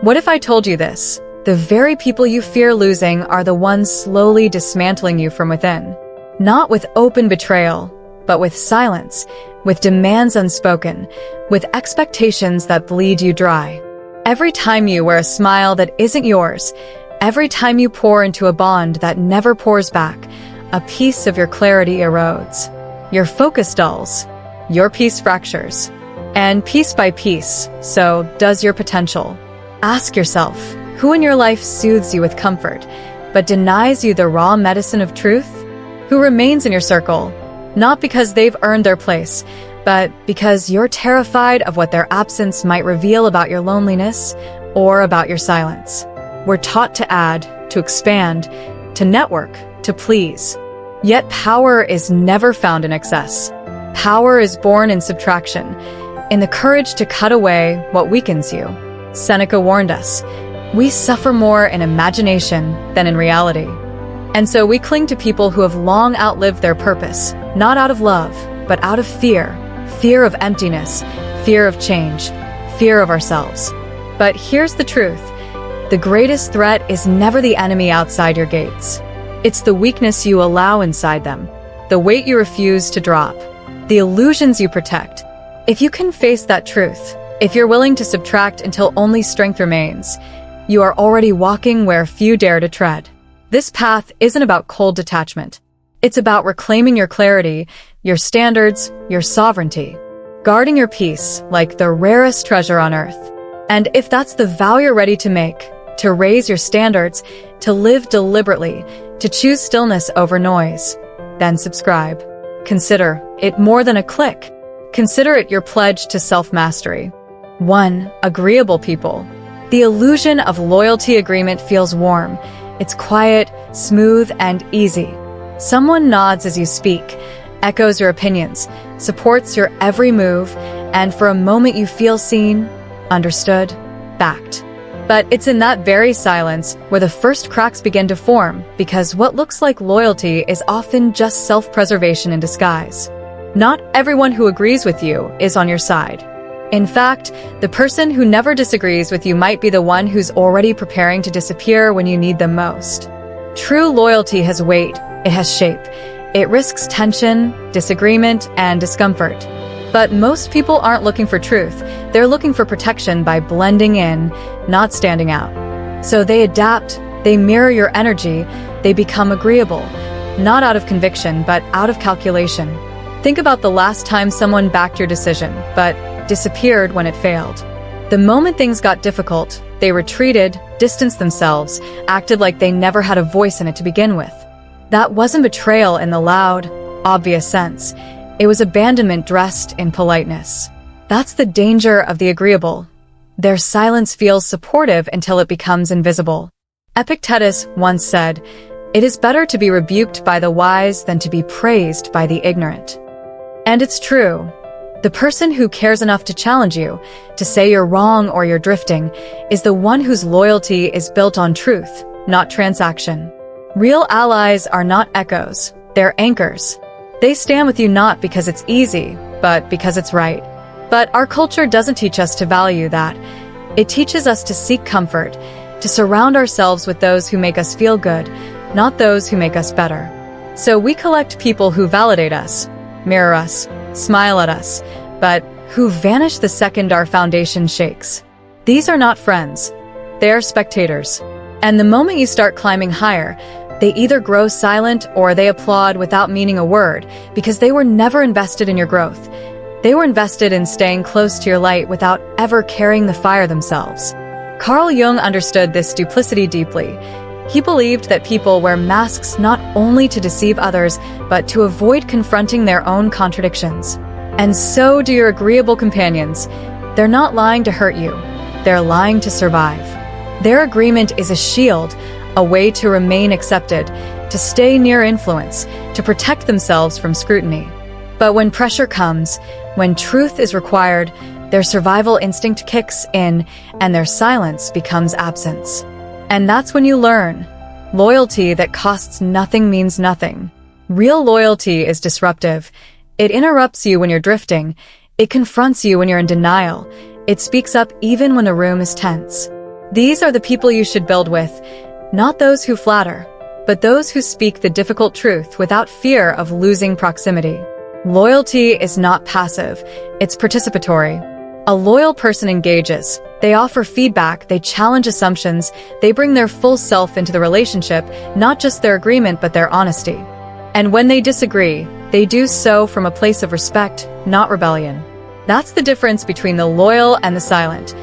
What if I told you this? The very people you fear losing are the ones slowly dismantling you from within. Not with open betrayal, but with silence, with demands unspoken, with expectations that bleed you dry. Every time you wear a smile that isn't yours, every time you pour into a bond that never pours back, a piece of your clarity erodes. Your focus dulls, your peace fractures. And piece by piece, so does your potential. Ask yourself, who in your life soothes you with comfort, but denies you the raw medicine of truth? Who remains in your circle, not because they've earned their place, but because you're terrified of what their absence might reveal about your loneliness or about your silence. We're taught to add, to expand, to network, to please. Yet power is never found in excess. Power is born in subtraction, in the courage to cut away what weakens you. Seneca warned us, we suffer more in imagination than in reality. And so we cling to people who have long outlived their purpose, not out of love, but out of fear. Fear of emptiness, fear of change, fear of ourselves. But here's the truth. The greatest threat is never the enemy outside your gates. It's the weakness you allow inside them, the weight you refuse to drop, the illusions you protect. If you can face that truth, if you're willing to subtract until only strength remains, you are already walking where few dare to tread. This path isn't about cold detachment. It's about reclaiming your clarity, your standards, your sovereignty, guarding your peace like the rarest treasure on earth. And if that's the vow you're ready to make, to raise your standards, to live deliberately, to choose stillness over noise, then subscribe. Consider it more than a click. Consider it your pledge to self-mastery. 1. Agreeable people. The illusion of loyalty agreement feels warm. It's quiet, smooth, and easy. Someone nods as you speak, echoes your opinions, supports your every move, and for a moment you feel seen, understood, backed. But it's in that very silence where the first cracks begin to form, because what looks like loyalty is often just self-preservation in disguise. Not everyone who agrees with you is on your side. In fact, the person who never disagrees with you might be the one who's already preparing to disappear when you need them most. True loyalty has weight, it has shape. It risks tension, disagreement, and discomfort. But most people aren't looking for truth. They're looking for protection by blending in, not standing out. So they adapt, they mirror your energy, they become agreeable. Not out of conviction, but out of calculation. Think about the last time someone backed your decision, but disappeared when it failed. The moment things got difficult, they retreated, distanced themselves, acted like they never had a voice in it to begin with. That wasn't betrayal in the loud, obvious sense. It was abandonment dressed in politeness. That's the danger of the agreeable. Their silence feels supportive until it becomes invisible. Epictetus once said, "It is better to be rebuked by the wise than to be praised by the ignorant." And it's true. The person who cares enough to challenge you, to say you're wrong or you're drifting, is the one whose loyalty is built on truth, not transaction. Real allies are not echoes, they're anchors. They stand with you not because it's easy, but because it's right. But our culture doesn't teach us to value that. It teaches us to seek comfort, to surround ourselves with those who make us feel good, not those who make us better. So we collect people who validate us, mirror us, smile at us, but who vanish the second our foundation shakes. These are not friends. They are spectators. And the moment you start climbing higher, they either grow silent or they applaud without meaning a word because they were never invested in your growth. They were invested in staying close to your light without ever carrying the fire themselves. Carl Jung understood this duplicity deeply. He believed that people wear masks not only to deceive others, but to avoid confronting their own contradictions. And so do your agreeable companions. They're not lying to hurt you. They're lying to survive. Their agreement is a shield, a way to remain accepted, to stay near influence, to protect themselves from scrutiny. But when pressure comes, when truth is required, their survival instinct kicks in, and their silence becomes absence. And that's when you learn. Loyalty that costs nothing means nothing. Real loyalty is disruptive. It interrupts you when you're drifting. It confronts you when you're in denial. It speaks up even when the room is tense. These are the people you should build with, not those who flatter, but those who speak the difficult truth without fear of losing proximity. Loyalty is not passive, it's participatory. A loyal person engages. They offer feedback, they challenge assumptions, they bring their full self into the relationship, not just their agreement but their honesty. And when they disagree, they do so from a place of respect, not rebellion. That's the difference between the loyal and the silent.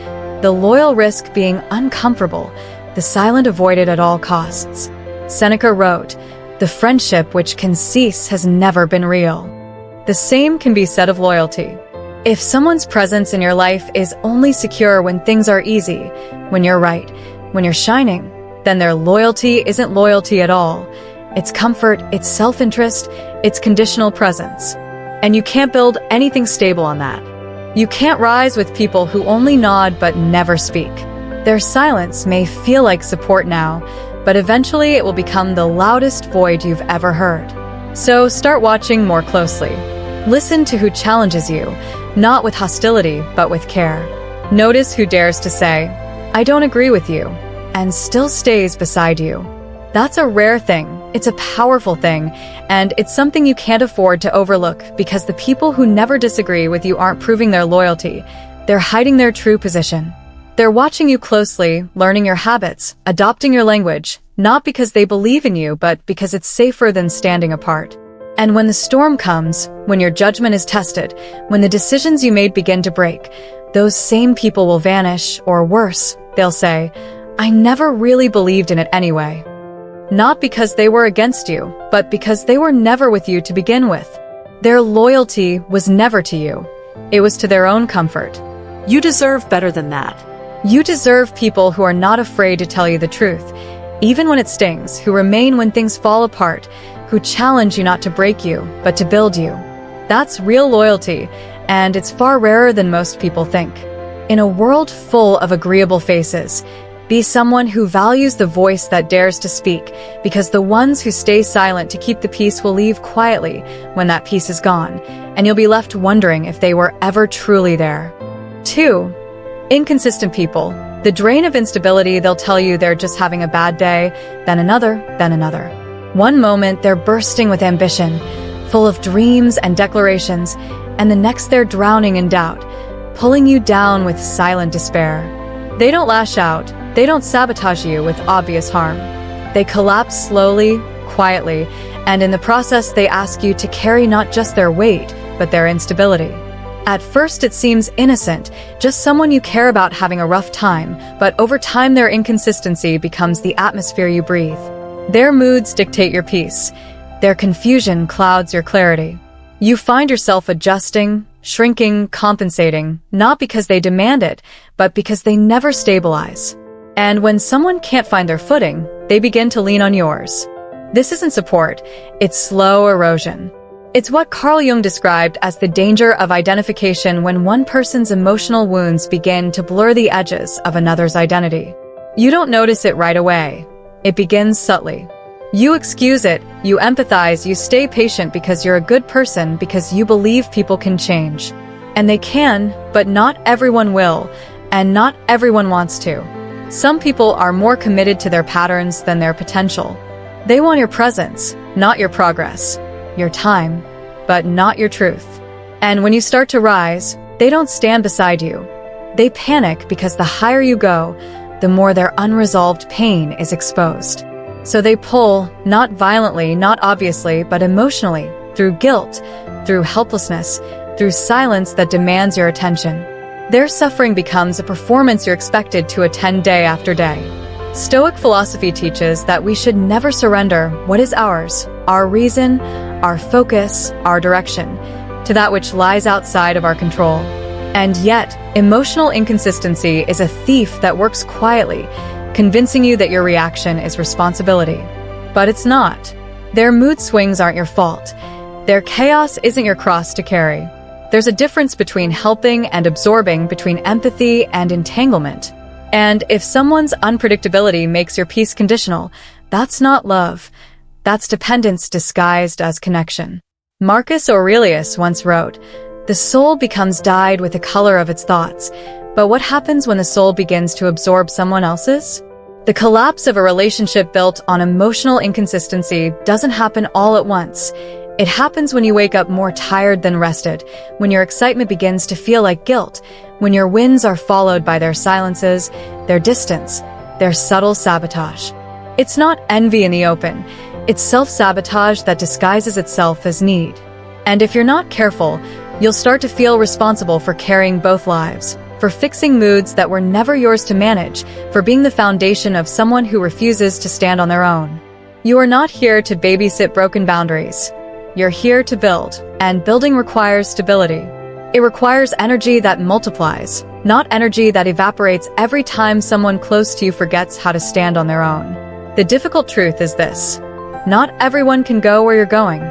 The loyal risk being uncomfortable, the silent avoided at all costs. Seneca wrote, "The friendship which can cease has never been real." The same can be said of loyalty. If someone's presence in your life is only secure when things are easy, when you're right, when you're shining, then their loyalty isn't loyalty at all. It's comfort, it's self-interest, it's conditional presence. And you can't build anything stable on that. You can't rise with people who only nod but never speak. Their silence may feel like support now, but eventually it will become the loudest void you've ever heard. So start watching more closely. Listen to who challenges you, not with hostility, but with care. Notice who dares to say, "I don't agree with you," and still stays beside you. That's a rare thing, it's a powerful thing, and it's something you can't afford to overlook because the people who never disagree with you aren't proving their loyalty, they're hiding their true position. They're watching you closely, learning your habits, adopting your language, not because they believe in you, but because it's safer than standing apart. And when the storm comes, when your judgment is tested, when the decisions you made begin to break, those same people will vanish, or worse, they'll say, "I never really believed in it anyway." Not because they were against you, but because they were never with you to begin with. Their loyalty was never to you. It was to their own comfort. You deserve better than that. You deserve people who are not afraid to tell you the truth, even when it stings, who remain when things fall apart, who challenge you not to break you, but to build you. That's real loyalty, and it's far rarer than most people think. In a world full of agreeable faces, be someone who values the voice that dares to speak, because the ones who stay silent to keep the peace will leave quietly when that peace is gone, and you'll be left wondering if they were ever truly there. 2. Inconsistent people. The drain of instability, they'll tell you they're just having a bad day, then another, then another. One moment they're bursting with ambition, full of dreams and declarations, and the next they're drowning in doubt, pulling you down with silent despair. They don't lash out, they don't sabotage you with obvious harm. They collapse slowly, quietly, and in the process they ask you to carry not just their weight, but their instability. At first it seems innocent, just someone you care about having a rough time, but over time their inconsistency becomes the atmosphere you breathe. Their moods dictate your peace. Their confusion clouds your clarity. You find yourself adjusting, shrinking, compensating, not because they demand it, but because they never stabilize. And when someone can't find their footing, they begin to lean on yours. This isn't support, it's slow erosion. It's what Carl Jung described as the danger of identification when one person's emotional wounds begin to blur the edges of another's identity. You don't notice it right away. It begins subtly. You excuse it, you empathize, you stay patient because you're a good person, because you believe people can change. And they can, but not everyone will, and not everyone wants to. Some people are more committed to their patterns than their potential. They want your presence, not your progress, your time, but not your truth. And when you start to rise, they don't stand beside you. They panic because the higher you go, the more their unresolved pain is exposed. So they pull, not violently, not obviously, but emotionally, through guilt, through helplessness, through silence that demands your attention. Their suffering becomes a performance you're expected to attend day after day. Stoic philosophy teaches that we should never surrender what is ours, our reason, our focus, our direction, to that which lies outside of our control. And yet, emotional inconsistency is a thief that works quietly, convincing you that your reaction is responsibility. But it's not. Their mood swings aren't your fault. Their chaos isn't your cross to carry. There's a difference between helping and absorbing, between empathy and entanglement. And if someone's unpredictability makes your peace conditional, that's not love. That's dependence disguised as connection. Marcus Aurelius once wrote, "The soul becomes dyed with the color of its thoughts, But what happens when the soul begins to absorb someone else's? The collapse of a relationship built on emotional inconsistency doesn't happen all at once. It happens when you wake up more tired than rested, when your excitement begins to feel like guilt, when your wins are followed by their silences, their distance, their subtle sabotage. It's not envy in the open. It's self-sabotage that disguises itself as need. And if you're not careful, you'll start to feel responsible for carrying both lives, for fixing moods that were never yours to manage, for being the foundation of someone who refuses to stand on their own. You are not here to babysit broken boundaries. You're here to build, and building requires stability. It requires energy that multiplies, not energy that evaporates every time someone close to you forgets how to stand on their own. The difficult truth is this: not everyone can go where you're going.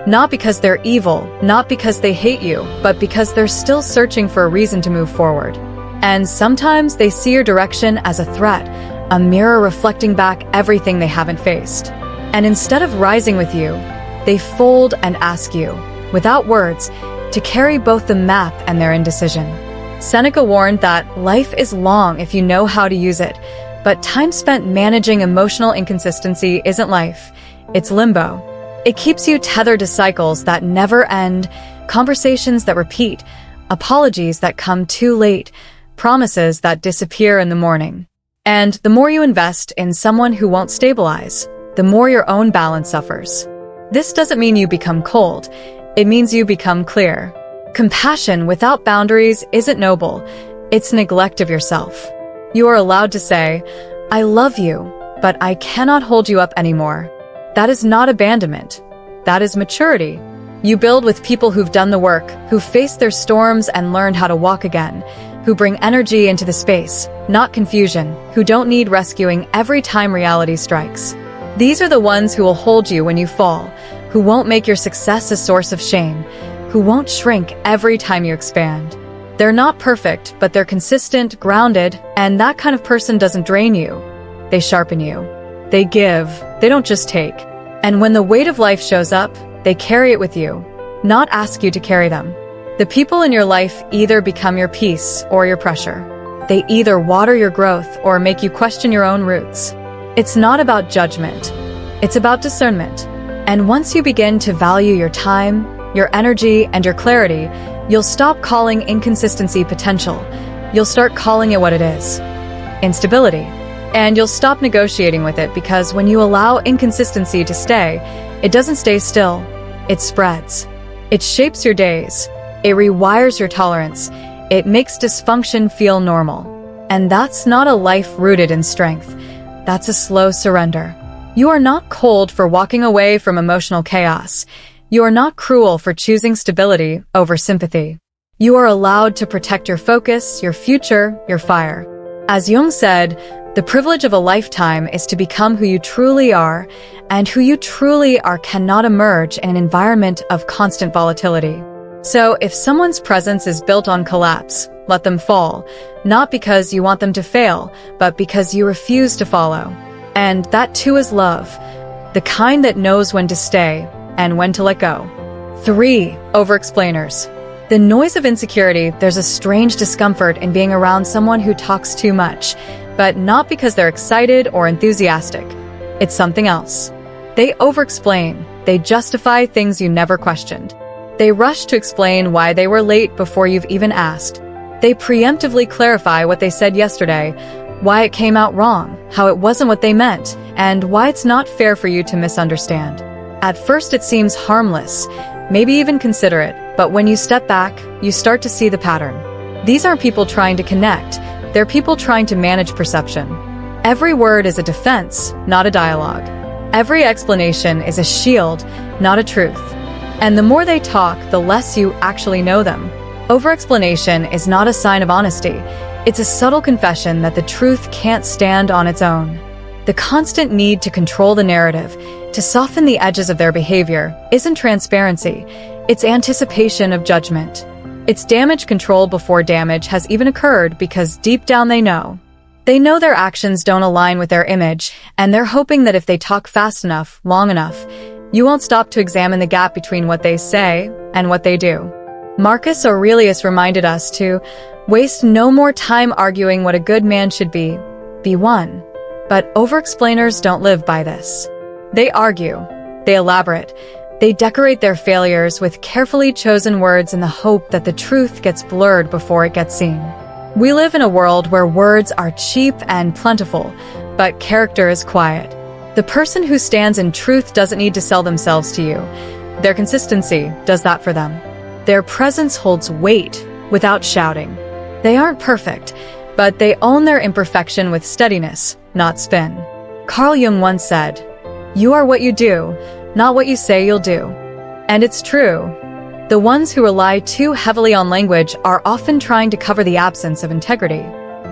Not because they're evil, not because they hate you, but because they're still searching for a reason to move forward. And sometimes they see your direction as a threat, a mirror reflecting back everything they haven't faced. And instead of rising with you, they fold and ask you, without words, to carry both the map and their indecision. Seneca warned that life is long if you know how to use it, but time spent managing emotional inconsistency isn't life, it's limbo. It keeps you tethered to cycles that never end, conversations that repeat, apologies that come too late, promises that disappear in the morning. And the more you invest in someone who won't stabilize, the more your own balance suffers. This doesn't mean you become cold. It means you become clear. Compassion without boundaries isn't noble. It's neglect of yourself. You are allowed to say, "I love you, but I cannot hold you up anymore." That is not abandonment. That is maturity. You build with people who've done the work, who've faced their storms and learned how to walk again, who bring energy into the space, not confusion, who don't need rescuing every time reality strikes. These are the ones who will hold you when you fall, who won't make your success a source of shame, who won't shrink every time you expand. They're not perfect, but they're consistent, grounded, and that kind of person doesn't drain you. They sharpen you. They give. They don't just take. And when the weight of life shows up, they carry it with you, not ask you to carry them. The people in your life either become your peace or your pressure. They either water your growth or make you question your own roots. It's not about judgment. It's about discernment. And once you begin to value your time, your energy, and your clarity, you'll stop calling inconsistency potential. You'll start calling it what it is: instability. And you'll stop negotiating with it, because when you allow inconsistency to stay, it doesn't stay still. It spreads. It shapes your days. It rewires your tolerance. It makes dysfunction feel normal. And that's not a life rooted in strength. That's a slow surrender. You are not cold for walking away from emotional chaos. You are not cruel for choosing stability over sympathy. You are allowed to protect your focus, your future, your fire. As Jung said, the privilege of a lifetime is to become who you truly are, and who you truly are cannot emerge in an environment of constant volatility. So if someone's presence is built on collapse, let them fall, not because you want them to fail, but because you refuse to follow. And that too is love, the kind that knows when to stay and when to let go. 3. Overexplainers. The noise of insecurity, there's a strange discomfort in being around someone who talks too much, but not because they're excited or enthusiastic. It's something else. They overexplain. They justify things you never questioned. They rush to explain why they were late before you've even asked. They preemptively clarify what they said yesterday, why it came out wrong, how it wasn't what they meant, and why it's not fair for you to misunderstand. At first it seems harmless, maybe even considerate, but when you step back, you start to see the pattern. These aren't people trying to connect, they're people trying to manage perception. Every word is a defense, not a dialogue. Every explanation is a shield, not a truth. And the more they talk, the less you actually know them. Overexplanation is not a sign of honesty. It's a subtle confession that the truth can't stand on its own. The constant need to control the narrative, to soften the edges of their behavior, isn't transparency. It's anticipation of judgment. It's damage control before damage has even occurred, because deep down they know. They know their actions don't align with their image, and they're hoping that if they talk fast enough, long enough, you won't stop to examine the gap between what they say and what they do. Marcus Aurelius reminded us to waste no more time arguing what a good man should be one. But overexplainers don't live by this. They argue, they elaborate, they decorate their failures with carefully chosen words in the hope that the truth gets blurred before it gets seen. We live in a world where words are cheap and plentiful, but character is quiet. The person who stands in truth doesn't need to sell themselves to you. Their consistency does that for them. Their presence holds weight without shouting. They aren't perfect, but they own their imperfection with steadiness, not spin. Carl Jung once said, "You are what you do, not what you say you'll do." And it's true. The ones who rely too heavily on language are often trying to cover the absence of integrity.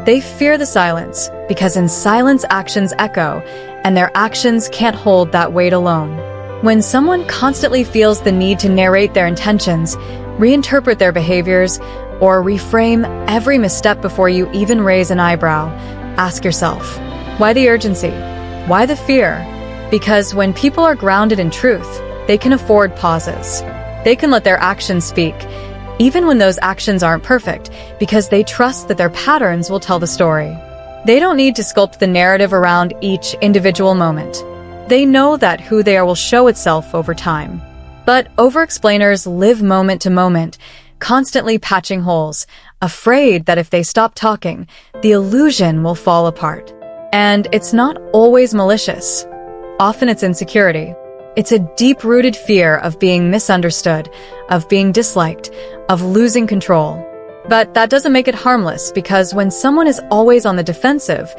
They fear the silence, because in silence actions echo, and their actions can't hold that weight alone. When someone constantly feels the need to narrate their intentions, reinterpret their behaviors, or reframe every misstep before you even raise an eyebrow, ask yourself, why the urgency? Why the fear? Because when people are grounded in truth, they can afford pauses. They can let their actions speak, even when those actions aren't perfect, because they trust that their patterns will tell the story. They don't need to sculpt the narrative around each individual moment. They know that who they are will show itself over time. But overexplainers live moment to moment, constantly patching holes, afraid that if they stop talking, the illusion will fall apart. And it's not always malicious. Often it's insecurity. It's a deep-rooted fear of being misunderstood, of being disliked, of losing control. But that doesn't make it harmless, because when someone is always on the defensive,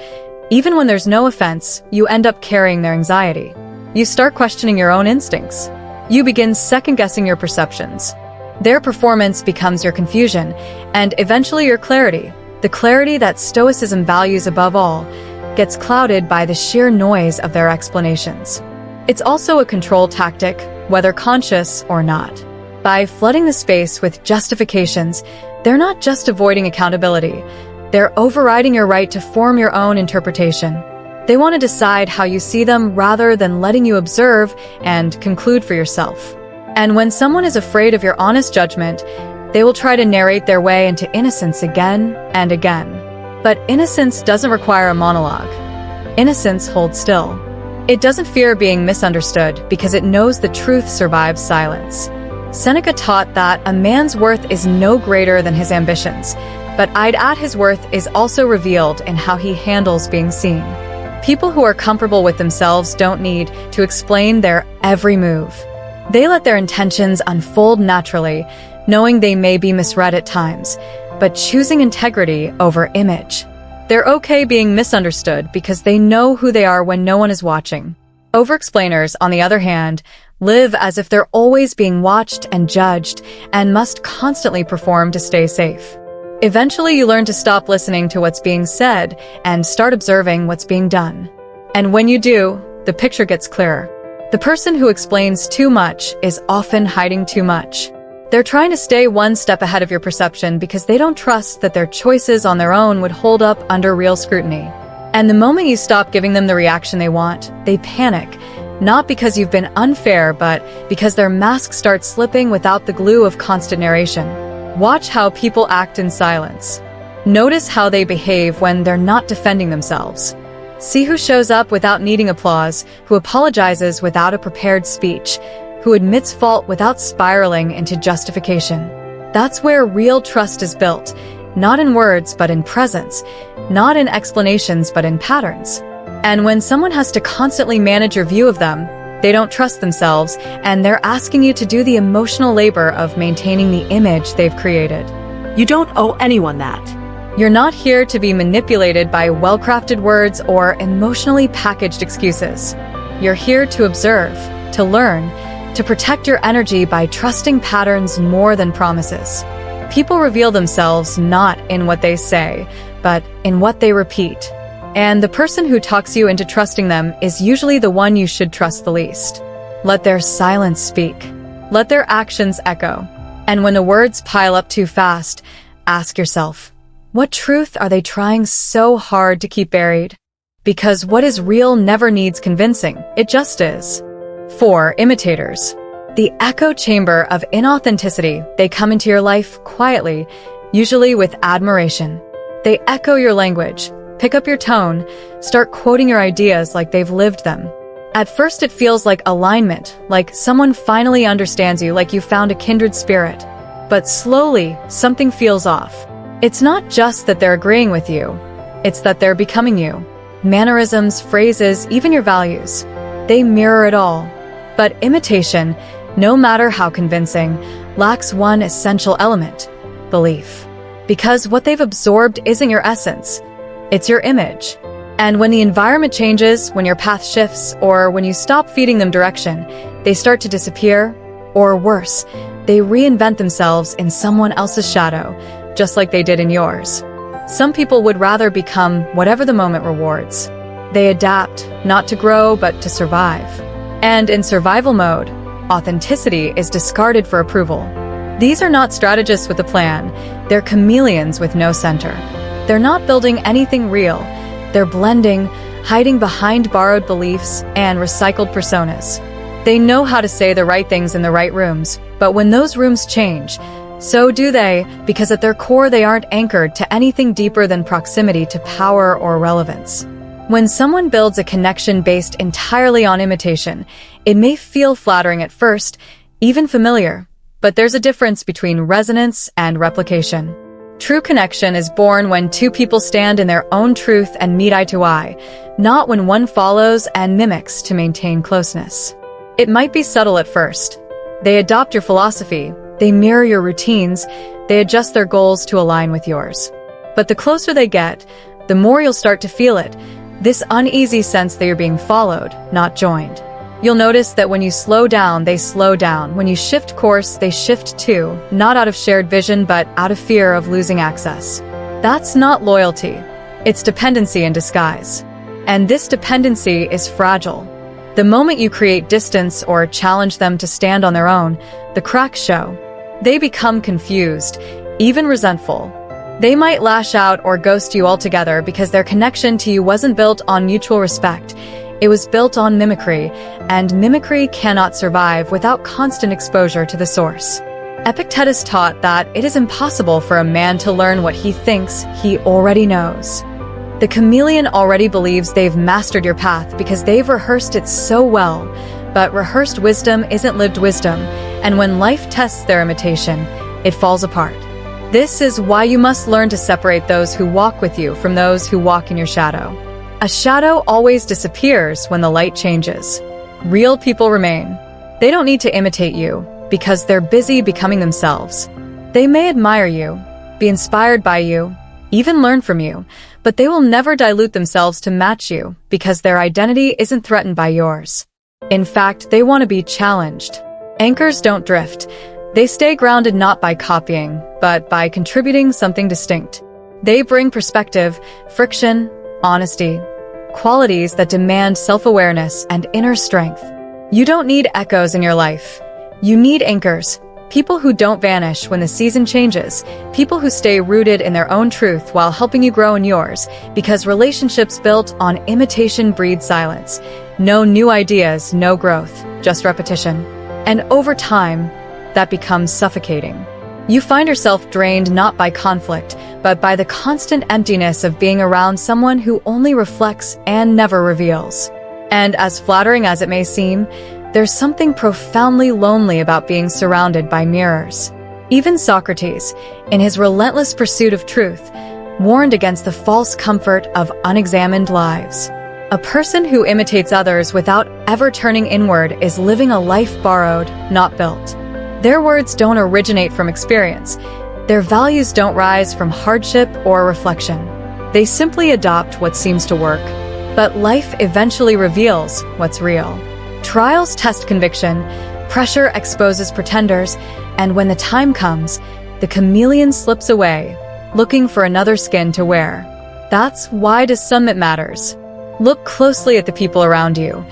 even when there's no offense, you end up carrying their anxiety. You start questioning your own instincts. You begin second-guessing your perceptions. Their performance becomes your confusion, and eventually your clarity. The clarity that Stoicism values above all gets clouded by the sheer noise of their explanations. It's also a control tactic, whether conscious or not. By flooding the space with justifications, they're not just avoiding accountability. They're overriding your right to form your own interpretation. They want to decide how you see them rather than letting you observe and conclude for yourself. And when someone is afraid of your honest judgment, they will try to narrate their way into innocence again and again. But innocence doesn't require a monologue. Innocence holds still. It doesn't fear being misunderstood because it knows the truth survives silence. Seneca taught that a man's worth is no greater than his ambitions, but I'd add his worth is also revealed in how he handles being seen. People who are comfortable with themselves don't need to explain their every move. They let their intentions unfold naturally, knowing they may be misread at times, but choosing integrity over image. They're okay being misunderstood because they know who they are when no one is watching. Overexplainers, on the other hand, live as if they're always being watched and judged and must constantly perform to stay safe. Eventually, you learn to stop listening to what's being said and start observing what's being done. And when you do, the picture gets clearer. The person who explains too much is often hiding too much. They're trying to stay one step ahead of your perception because they don't trust that their choices on their own would hold up under real scrutiny. And the moment you stop giving them the reaction they want, they panic, not because you've been unfair, but because their mask starts slipping without the glue of constant narration. Watch how people act in silence. Notice how they behave when they're not defending themselves. See who shows up without needing applause, who apologizes without a prepared speech, who admits fault without spiraling into justification. That's where real trust is built, not in words but in presence, not in explanations but in patterns. And when someone has to constantly manage your view of them, they don't trust themselves, and they're asking you to do the emotional labor of maintaining the image they've created. You don't owe anyone that. You're not here to be manipulated by well-crafted words or emotionally packaged excuses. You're here to observe, to learn, to protect your energy by trusting patterns more than promises. People reveal themselves not in what they say, but in what they repeat. And the person who talks you into trusting them is usually the one you should trust the least. Let their silence speak. Let their actions echo. And when the words pile up too fast, ask yourself, what truth are they trying so hard to keep buried? Because what is real never needs convincing, it just is. 4. Imitators. The echo chamber of inauthenticity. They come into your life quietly, usually with admiration. They echo your language, pick up your tone, start quoting your ideas like they've lived them. At first it feels like alignment, like someone finally understands you, like you found a kindred spirit. But slowly, something feels off. It's not just that they're agreeing with you, it's that they're becoming you. Mannerisms, phrases, even your values. They mirror it all. But imitation, no matter how convincing, lacks one essential element: belief. Because what they've absorbed isn't your essence, it's your image. And when the environment changes, when your path shifts, or when you stop feeding them direction, they start to disappear, or worse, they reinvent themselves in someone else's shadow, just like they did in yours. Some people would rather become whatever the moment rewards. They adapt, not to grow, but to survive. And in survival mode, authenticity is discarded for approval. These are not strategists with a plan, they're chameleons with no center. They're not building anything real. They're blending, hiding behind borrowed beliefs and recycled personas. They know how to say the right things in the right rooms, but when those rooms change, so do they, because at their core they aren't anchored to anything deeper than proximity to power or relevance. When someone builds a connection based entirely on imitation, it may feel flattering at first, even familiar, but there's a difference between resonance and replication. True connection is born when two people stand in their own truth and meet eye to eye, not when one follows and mimics to maintain closeness. It might be subtle at first. They adopt your philosophy, they mirror your routines, they adjust their goals to align with yours. But the closer they get, the more you'll start to feel it, this uneasy sense that you're being followed, not joined. You'll notice that when you slow down, they slow down. When you shift course, they shift too, not out of shared vision, but out of fear of losing access. That's not loyalty. It's dependency in disguise. And this dependency is fragile. The moment you create distance or challenge them to stand on their own, the cracks show. They become confused, even resentful. They might lash out or ghost you altogether because their connection to you wasn't built on mutual respect. It was built on mimicry, and mimicry cannot survive without constant exposure to the source. Epictetus taught that it is impossible for a man to learn what he thinks he already knows. The chameleon already believes they've mastered your path because they've rehearsed it so well, but rehearsed wisdom isn't lived wisdom, and when life tests their imitation, it falls apart. This is why you must learn to separate those who walk with you from those who walk in your shadow. A shadow always disappears when the light changes. Real people remain. They don't need to imitate you because they're busy becoming themselves. They may admire you, be inspired by you, even learn from you, but they will never dilute themselves to match you because their identity isn't threatened by yours. In fact, they want to be challenged. Anchors don't drift. They stay grounded not by copying, but by contributing something distinct. They bring perspective, friction, honesty, qualities that demand self-awareness and inner strength. You don't need echoes in your life. You need anchors, people who don't vanish when the season changes, people who stay rooted in their own truth while helping you grow in yours, because relationships built on imitation breed silence. No new ideas, no growth, just repetition. And over time, that becomes suffocating. You find yourself drained not by conflict, but by the constant emptiness of being around someone who only reflects and never reveals. And as flattering as it may seem, there's something profoundly lonely about being surrounded by mirrors. Even Socrates, in his relentless pursuit of truth, warned against the false comfort of unexamined lives. A person who imitates others without ever turning inward is living a life borrowed, not built. Their words don't originate from experience. Their values don't rise from hardship or reflection. They simply adopt what seems to work. But life eventually reveals what's real. Trials test conviction, pressure exposes pretenders, and when the time comes, the chameleon slips away, looking for another skin to wear. That's why discernment matters. Look closely at the people around you.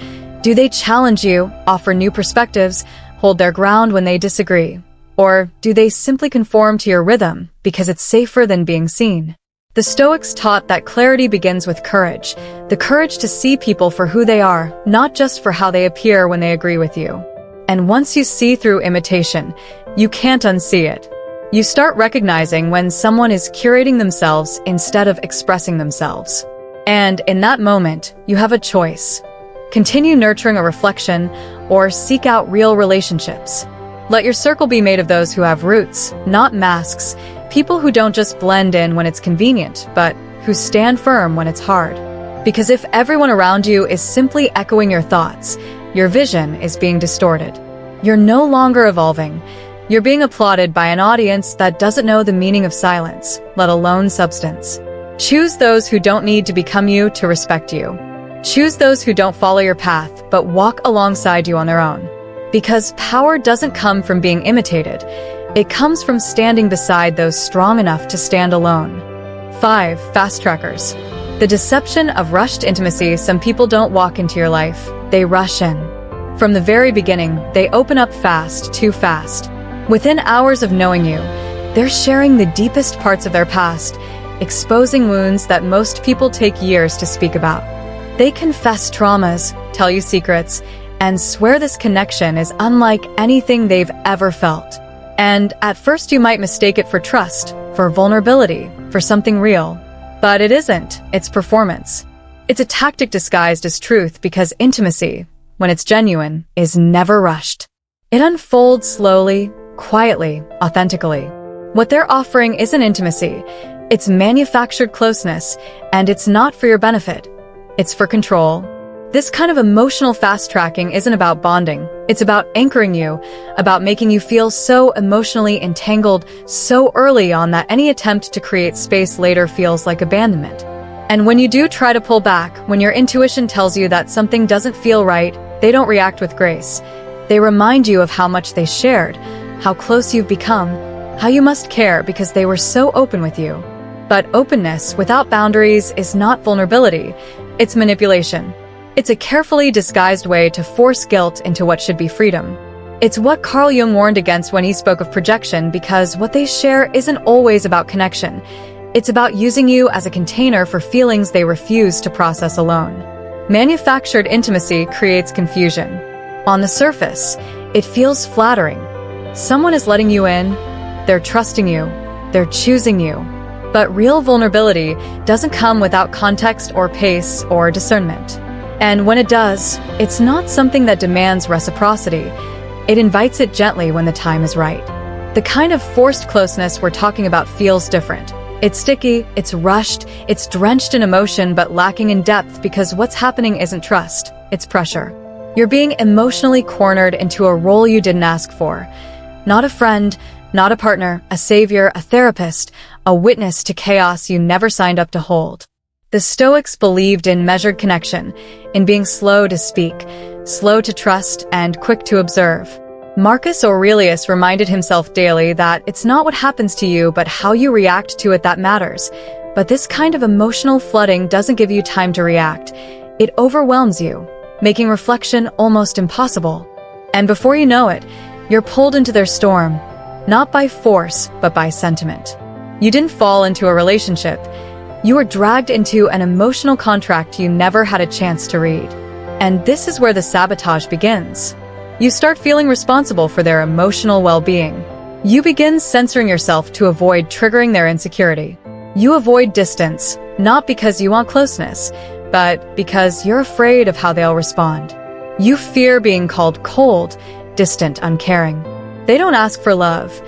Do they challenge you, offer new perspectives, hold their ground when they disagree? Or do they simply conform to your rhythm because it's safer than being seen? The Stoics taught that clarity begins with courage, the courage to see people for who they are, not just for how they appear when they agree with you. And once you see through imitation, you can't unsee it. You start recognizing when someone is curating themselves instead of expressing themselves. And in that moment, you have a choice. Continue nurturing a reflection or seek out real relationships. Let your circle be made of those who have roots, not masks, people who don't just blend in when it's convenient, but who stand firm when it's hard. Because if everyone around you is simply echoing your thoughts, your vision is being distorted. You're no longer evolving. You're being applauded by an audience that doesn't know the meaning of silence, let alone substance. Choose those who don't need to become you to respect you. Choose those who don't follow your path, but walk alongside you on their own. Because power doesn't come from being imitated. It comes from standing beside those strong enough to stand alone. 5. Fast trackers. The deception of rushed intimacy. Some people don't walk into your life, they rush in. From the very beginning, they open up fast, too fast. Within hours of knowing you, they're sharing the deepest parts of their past, exposing wounds that most people take years to speak about. They confess traumas, tell you secrets, and swear this connection is unlike anything they've ever felt. And at first you might mistake it for trust, for vulnerability, for something real. But it isn't, it's performance. It's a tactic disguised as truth because intimacy, when it's genuine, is never rushed. It unfolds slowly, quietly, authentically. What they're offering isn't intimacy, it's manufactured closeness, and it's not for your benefit. It's for control. This kind of emotional fast-tracking isn't about bonding. It's about anchoring you, about making you feel so emotionally entangled so early on that any attempt to create space later feels like abandonment. And when you do try to pull back, when your intuition tells you that something doesn't feel right, they don't react with grace. They remind you of how much they shared, how close you've become, how you must care because they were so open with you. But openness without boundaries is not vulnerability, it's manipulation. It's a carefully disguised way to force guilt into what should be freedom. It's what Carl Jung warned against when he spoke of projection because what they share isn't always about connection. It's about using you as a container for feelings they refuse to process alone. Manufactured intimacy creates confusion. On the surface, it feels flattering. Someone is letting you in, they're trusting you, they're choosing you. But real vulnerability doesn't come without context or pace or discernment. And when it does, it's not something that demands reciprocity. It invites it gently when the time is right. The kind of forced closeness we're talking about feels different. It's sticky, it's rushed, it's drenched in emotion but lacking in depth because what's happening isn't trust, it's pressure. You're being emotionally cornered into a role you didn't ask for. Not a friend, not a partner, a savior, a therapist, a witness to chaos you never signed up to hold. The Stoics believed in measured connection, in being slow to speak, slow to trust, and quick to observe. Marcus Aurelius reminded himself daily that it's not what happens to you but how you react to it that matters. But this kind of emotional flooding doesn't give you time to react. It overwhelms you, making reflection almost impossible. And before you know it, you're pulled into their storm, not by force, but by sentiment. You didn't fall into a relationship. You were dragged into an emotional contract you never had a chance to read. And this is where the sabotage begins. You start feeling responsible for their emotional well-being. You begin censoring yourself to avoid triggering their insecurity. You avoid distance, not because you want closeness, but because you're afraid of how they'll respond. You fear being called cold, distant, uncaring. They don't ask for love.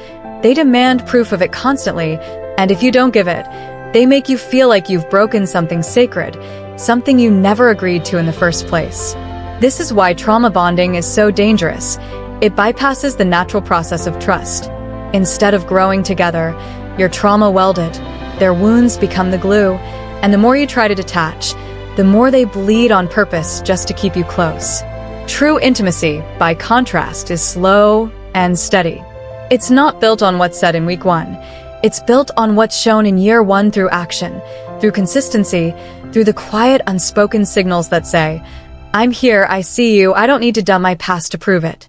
They demand proof of it constantly, and if you don't give it, they make you feel like you've broken something sacred, something you never agreed to in the first place. This is why trauma bonding is so dangerous. It bypasses the natural process of trust. Instead of growing together, you're trauma welded. Their wounds become the glue, and the more you try to detach, the more they bleed on purpose just to keep you close. True intimacy, by contrast, is slow and steady. It's not built on what's said in week one. It's built on what's shown in year one through action, through consistency, through the quiet, unspoken signals that say, I'm here, I see you, I don't need to dump my past to prove it.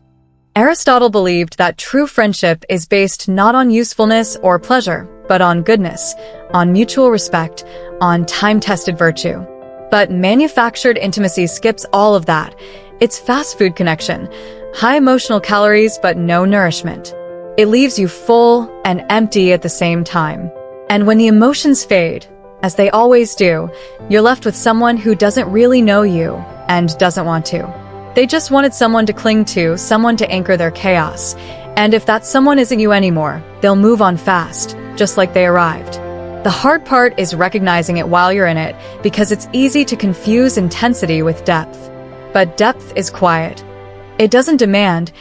Aristotle believed that true friendship is based not on usefulness or pleasure, but on goodness, on mutual respect, on time-tested virtue. But manufactured intimacy skips all of that. It's fast food connection, High emotional calories but no nourishment. It leaves you full and empty at the same time. And when the emotions fade, as they always do, you're left with someone who doesn't really know you and doesn't want to. They just wanted someone to cling to, someone to anchor their chaos. And if that someone isn't you anymore, they'll move on fast, just like they arrived. The hard part is recognizing it while you're in it, because it's easy to confuse intensity with depth. But depth is quiet. It doesn't demand,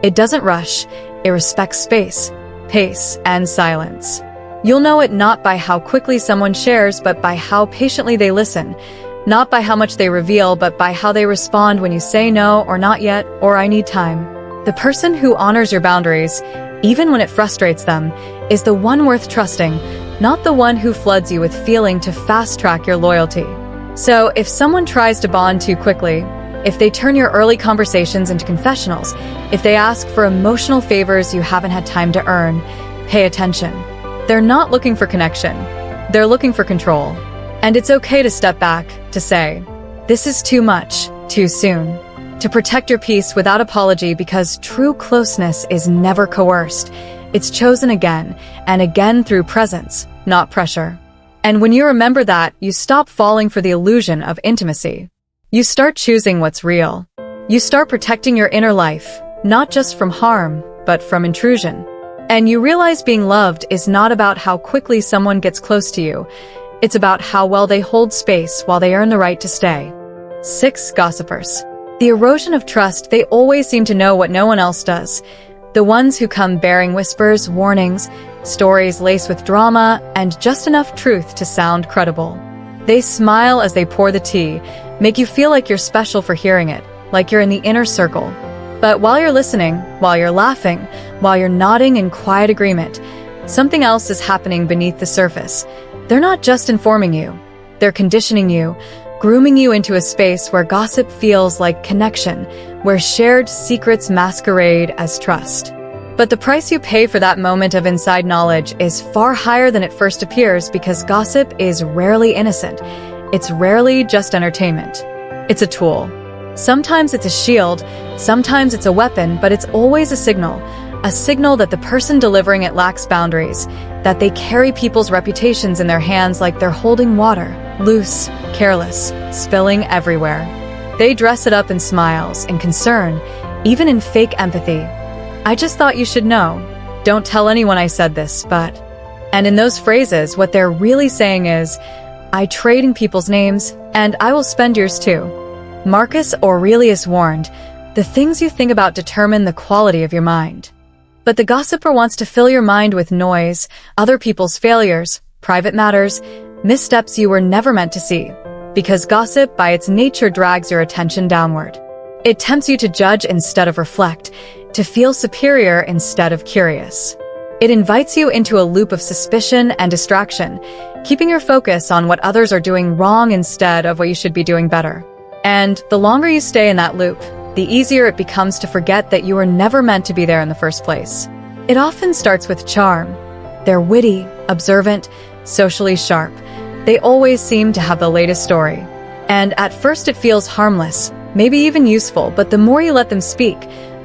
it doesn't rush, it respects space, pace, and silence. You'll know it not by how quickly someone shares, but by how patiently they listen. Not by how much they reveal, but by how they respond when you say no, or not yet, or I need time. The person who honors your boundaries, even when it frustrates them, is the one worth trusting, not the one who floods you with feeling to fast-track your loyalty. So, if someone tries to bond too quickly, if they turn your early conversations into confessionals, if they ask for emotional favors you haven't had time to earn, pay attention. They're not looking for connection. They're looking for control. And it's okay to step back, to say, this is too much, too soon. To protect your peace without apology, because true closeness is never coerced. It's chosen again and again through presence, not pressure. And when you remember that, you stop falling for the illusion of intimacy. You start choosing what's real. You start protecting your inner life, not just from harm, but from intrusion. And you realize being loved is not about how quickly someone gets close to you. It's about how well they hold space while they earn the right to stay. 6. Gossipers. The erosion of trust, they always seem to know what no one else does. The ones who come bearing whispers, warnings, stories laced with drama, and just enough truth to sound credible. They smile as they pour the tea, make you feel like you're special for hearing it, like you're in the inner circle. But while you're listening, while you're laughing, while you're nodding in quiet agreement, something else is happening beneath the surface. They're not just informing you, they're conditioning you, grooming you into a space where gossip feels like connection, where shared secrets masquerade as trust. But the price you pay for that moment of inside knowledge is far higher than it first appears, because gossip is rarely innocent. It's rarely just entertainment. It's a tool. Sometimes it's a shield, sometimes it's a weapon, but it's always a signal that the person delivering it lacks boundaries, that they carry people's reputations in their hands like they're holding water, loose, careless, spilling everywhere. They dress it up in smiles, in concern, even in fake empathy. I just thought you should know. Don't tell anyone I said this, but... And in those phrases, what they're really saying is, I trade in people's names, and I will spend yours too. Marcus Aurelius warned, the things you think about determine the quality of your mind. But the gossiper wants to fill your mind with noise, other people's failures, private matters, missteps you were never meant to see. Because gossip, by its nature, drags your attention downward. It tempts you to judge instead of reflect, to feel superior instead of curious. It invites you into a loop of suspicion and distraction, keeping your focus on what others are doing wrong instead of what you should be doing better. And the longer you stay in that loop, the easier it becomes to forget that you were never meant to be there in the first place. It often starts with charm. They're witty, observant, socially sharp. They always seem to have the latest story. And at first it feels harmless, maybe even useful, but the more you let them speak,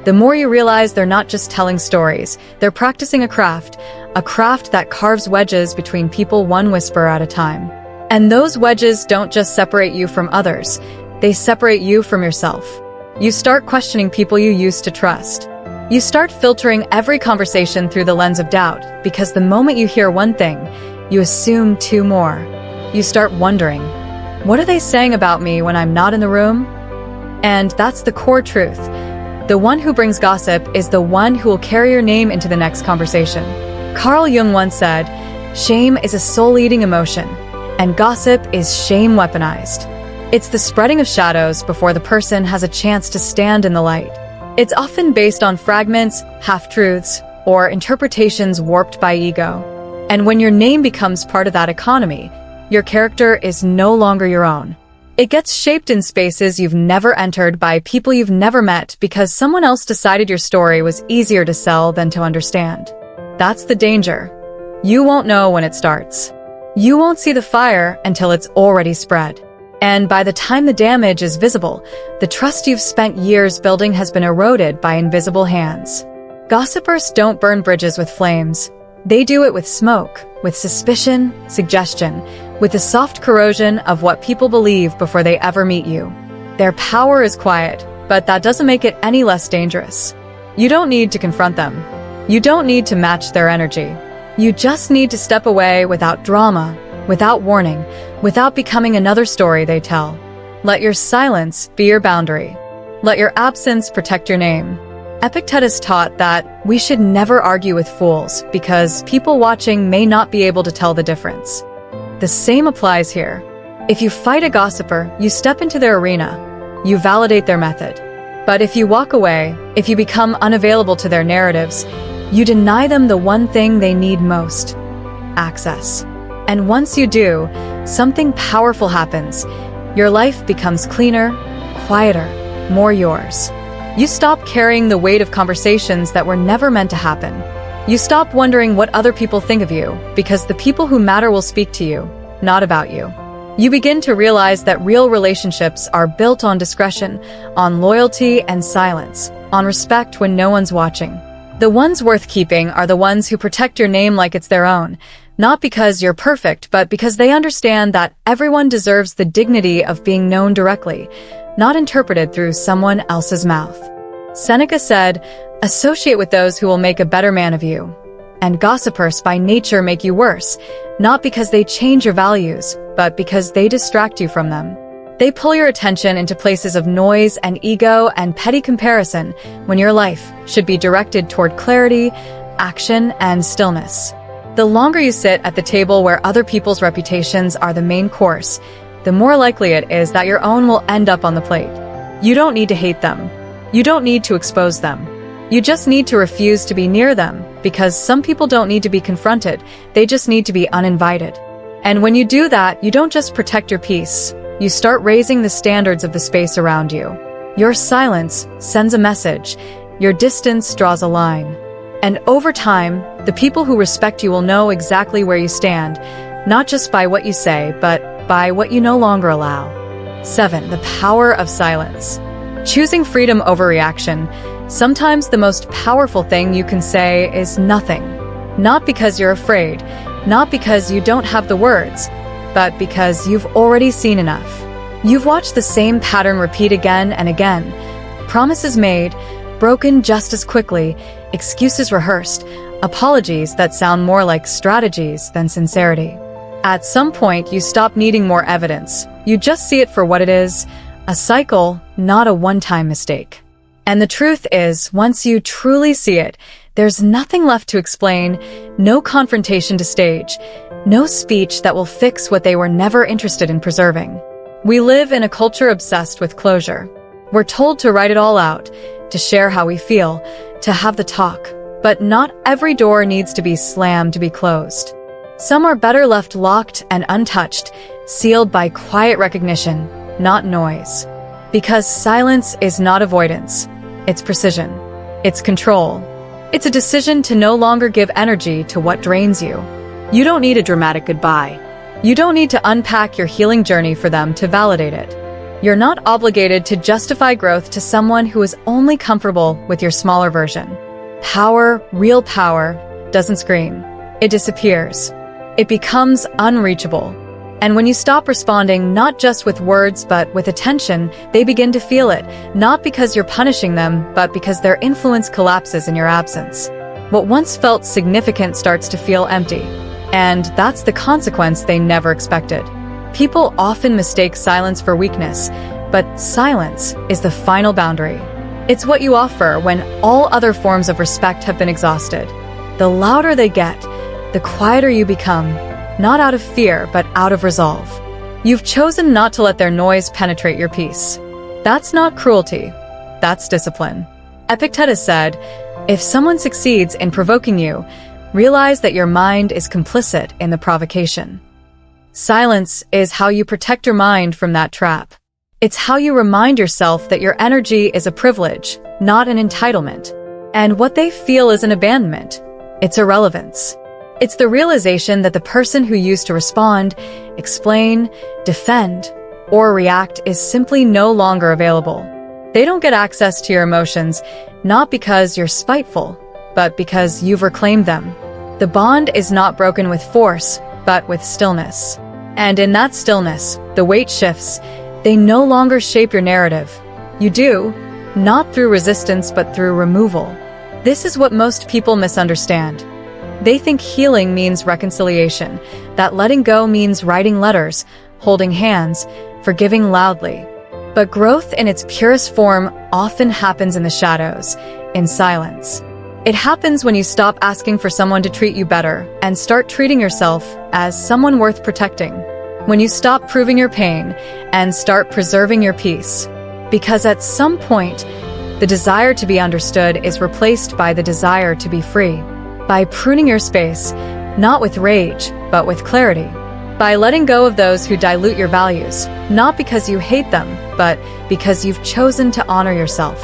the more you realize they're not just telling stories, they're practicing a craft that carves wedges between people one whisper at a time. And those wedges don't just separate you from others, they separate you from yourself. You start questioning people you used to trust. You start filtering every conversation through the lens of doubt, because the moment you hear one thing, you assume two more. You start wondering, what are they saying about me when I'm not in the room? And that's the core truth. The one who brings gossip is the one who will carry your name into the next conversation. Carl Jung once said, shame is a soul-eating emotion, and gossip is shame weaponized. It's the spreading of shadows before the person has a chance to stand in the light. It's often based on fragments, half-truths, or interpretations warped by ego. And when your name becomes part of that economy, your character is no longer your own. It gets shaped in spaces you've never entered by people you've never met because someone else decided your story was easier to sell than to understand. That's the danger. You won't know when it starts. You won't see the fire until it's already spread. And by the time the damage is visible, the trust you've spent years building has been eroded by invisible hands. Gossipers don't burn bridges with flames. They do it with smoke, with suspicion, suggestion, with the soft corrosion of what people believe before they ever meet you. Their power is quiet, but that doesn't make it any less dangerous. You don't need to confront them. You don't need to match their energy. You just need to step away without drama, without warning, without becoming another story they tell. Let your silence be your boundary. Let your absence protect your name. Epictetus taught that we should never argue with fools because people watching may not be able to tell the difference. The same applies here. If you fight a gossiper, you step into their arena. You validate their method. But if you walk away, if you become unavailable to their narratives, you deny them the one thing they need most: access. And once you do, something powerful happens. Your life becomes cleaner, quieter, more yours. You stop carrying the weight of conversations that were never meant to happen. You stop wondering what other people think of you, because the people who matter will speak to you, not about you. You begin to realize that real relationships are built on discretion, on loyalty and silence, on respect when no one's watching. The ones worth keeping are the ones who protect your name like it's their own, not because you're perfect, but because they understand that everyone deserves the dignity of being known directly, not interpreted through someone else's mouth. Seneca said, "Associate with those who will make a better man of you." And gossipers by nature make you worse, not because they change your values, but because they distract you from them. They pull your attention into places of noise and ego and petty comparison when your life should be directed toward clarity, action, and stillness. The longer you sit at the table where other people's reputations are the main course, the more likely it is that your own will end up on the plate. You don't need to hate them. You don't need to expose them. You just need to refuse to be near them, because some people don't need to be confronted, they just need to be uninvited. And when you do that, you don't just protect your peace, you start raising the standards of the space around you. Your silence sends a message, your distance draws a line. And over time, the people who respect you will know exactly where you stand, not just by what you say, but by what you no longer allow. 7. The power of silence. Choosing freedom over reaction. Sometimes the most powerful thing you can say is nothing. Not because you're afraid, not because you don't have the words, but because you've already seen enough. You've watched the same pattern repeat again and again. Promises made, broken just as quickly, excuses rehearsed, apologies that sound more like strategies than sincerity. At some point, you stop needing more evidence. You just see it for what it is, a cycle, not a one-time mistake. And the truth is, once you truly see it, there's nothing left to explain, no confrontation to stage, no speech that will fix what they were never interested in preserving. We live in a culture obsessed with closure. We're told to write it all out, to share how we feel, to have the talk. But not every door needs to be slammed to be closed. Some are better left locked and untouched, sealed by quiet recognition, not noise. Because silence is not avoidance. It's precision. It's control. It's a decision to no longer give energy to what drains you. You don't need a dramatic goodbye. You don't need to unpack your healing journey for them to validate it. You're not obligated to justify growth to someone who is only comfortable with your smaller version. Power, real power, doesn't scream. It disappears. It becomes unreachable. And when you stop responding not just with words but with attention, they begin to feel it, not because you're punishing them, but because their influence collapses in your absence. What once felt significant starts to feel empty. And that's the consequence they never expected. People often mistake silence for weakness, but silence is the final boundary. It's what you offer when all other forms of respect have been exhausted. The louder they get, the quieter you become, not out of fear, but out of resolve. You've chosen not to let their noise penetrate your peace. That's not cruelty. That's discipline. Epictetus said, "If someone succeeds in provoking you, realize that your mind is complicit in the provocation." Silence is how you protect your mind from that trap. It's how you remind yourself that your energy is a privilege, not an entitlement. And what they feel is an abandonment. It's irrelevance. It's the realization that the person who used to respond, explain, defend, or react is simply no longer available. They don't get access to your emotions, not because you're spiteful, but because you've reclaimed them. The bond is not broken with force, but with stillness. And in that stillness, the weight shifts. They no longer shape your narrative. You do, not through resistance, but through removal. This is what most people misunderstand. They think healing means reconciliation, that letting go means writing letters, holding hands, forgiving loudly. But growth in its purest form often happens in the shadows, in silence. It happens when you stop asking for someone to treat you better and start treating yourself as someone worth protecting. When you stop proving your pain and start preserving your peace. Because at some point, the desire to be understood is replaced by the desire to be free. By pruning your space, not with rage, but with clarity. By letting go of those who dilute your values, not because you hate them, but because you've chosen to honor yourself.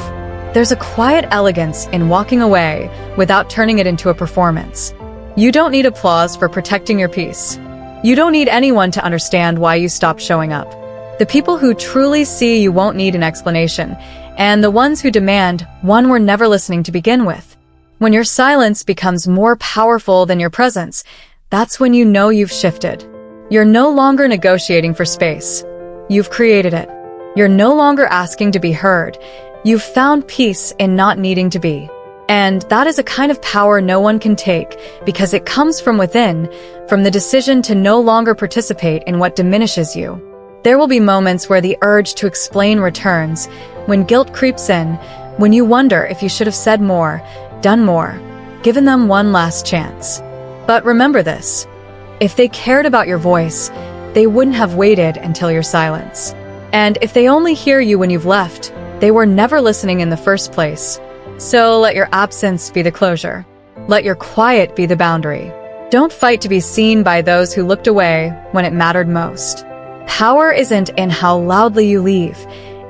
There's a quiet elegance in walking away without turning it into a performance. You don't need applause for protecting your peace. You don't need anyone to understand why you stopped showing up. The people who truly see you won't need an explanation, and the ones who demand one were never listening to begin with. When your silence becomes more powerful than your presence, that's when you know you've shifted. You're no longer negotiating for space. You've created it. You're no longer asking to be heard. You've found peace in not needing to be. And that is a kind of power no one can take because it comes from within, from the decision to no longer participate in what diminishes you. There will be moments where the urge to explain returns, when guilt creeps in, when you wonder if you should have said more, done more, given them one last chance. But remember this. If they cared about your voice, they wouldn't have waited until your silence. And if they only hear you when you've left, they were never listening in the first place. So let your absence be the closure. Let your quiet be the boundary. Don't fight to be seen by those who looked away when it mattered most. Power isn't in how loudly you leave.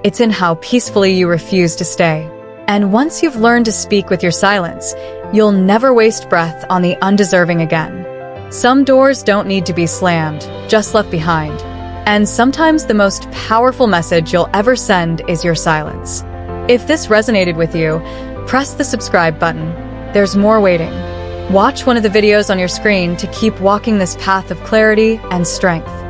It's in how peacefully you refuse to stay. And once you've learned to speak with your silence, you'll never waste breath on the undeserving again. Some doors don't need to be slammed, just left behind. And sometimes the most powerful message you'll ever send is your silence. If this resonated with you, press the subscribe button. There's more waiting. Watch one of the videos on your screen to keep walking this path of clarity and strength.